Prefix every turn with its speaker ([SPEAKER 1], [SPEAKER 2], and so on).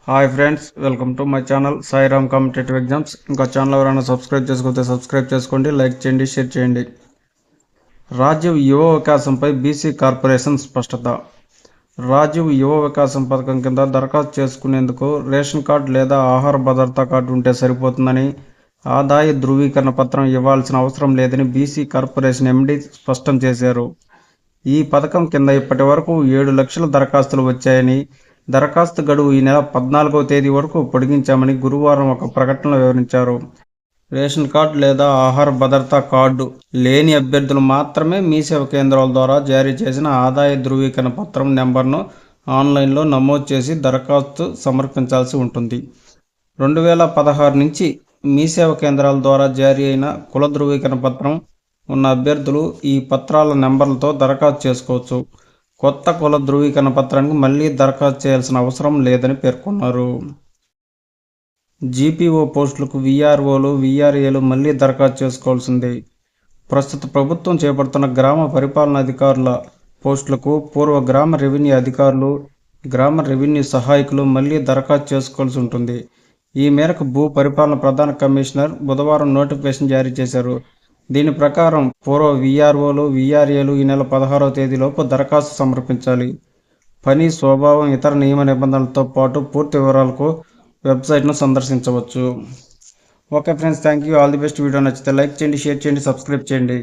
[SPEAKER 1] Hi friends, welcome to my channel Sairam competitive exams. ఇంకా channel ఎవరైనా subscribe చేసుకోతే subscribe చేసుకోండి, like చేయండి, షేర్ చేయండి. రాజీవ్ యువ వికాసంపై బీసీ కార్పొరేషన్ స్పష్టత. రాజీవ్ యువ వికాసం పథకం కింద దరఖాస్తు చేసుకునేందుకు రేషన్ కార్డు లేదా ఆహార భద్రతా కార్డు ఉంటే సరిపోతుందని, ఆదాయ ధృవీకరణ పత్రం ఇవ్వాల్సిన అవసరం లేదని బీసీ కార్పొరేషన్ ఎండీ స్పష్టం చేశారు. ఈ పథకం కింద ఇప్పటి వరకు 7 లక్షల దరఖాస్తులు వచ్చాయని, దరఖాస్తు గడువు ఈ నెల 14వ తేదీ వరకు పొడిగించామని గురువారం ఒక ప్రకటనలో వివరించారు. రేషన్ కార్డు లేదా ఆహార భద్రతా కార్డు లేని అభ్యర్థులు మాత్రమే మీ సేవ కేంద్రాల ద్వారా జారీ చేసిన ఆదాయ ధృవీకరణ పత్రం నెంబర్ను ఆన్లైన్లో నమోదు చేసి దరఖాస్తు సమర్పించాల్సి ఉంటుంది. 2016 నుంచి మీ సేవ కేంద్రాల ద్వారా జారీ అయిన కుల ధృవీకరణ పత్రం ఉన్న అభ్యర్థులు ఈ పత్రాల నెంబర్లతో దరఖాస్తు చేసుకోవచ్చు. కొత్త కుల ధృవీకరణ పత్రానికి మళ్లీ దరఖాస్తు చేయాల్సిన అవసరం లేదని పేర్కొన్నారు. జీపీఓ పోస్టులకు వీఆర్ఓలు, వీఆర్ఏలు మళ్లీ దరఖాస్తు చేసుకోవాల్సిందే. ప్రస్తుత ప్రభుత్వం చేపడుతున్న గ్రామ పరిపాలనాధికారుల పోస్టులకు పూర్వ గ్రామ రెవెన్యూ అధికారులు, గ్రామ రెవెన్యూ సహాయకులు మళ్లీ దరఖాస్తు చేసుకోవాల్సి ఉంటుంది. ఈ మేరకు భూ పరిపాలన ప్రధాన కమిషనర్ బుధవారం నోటిఫికేషన్ జారీ చేశారు. దీని ప్రకారం పూర్వ వీఆర్ఓలు, వీఆర్ఏలు ఈ నెల 16వ తేదీలోపు దరఖాస్తు సమర్పించాలి. పని స్వభావం, ఇతర నియమ నిబంధనలతో పాటు పూర్తి వివరాలకు వెబ్సైట్ను సందర్శించవచ్చు. Okay friends, thank you. All the best. Video నచ్చితే లైక్ చేయండి, షేర్ చేయండి, సబ్స్క్రైబ్ చేయండి.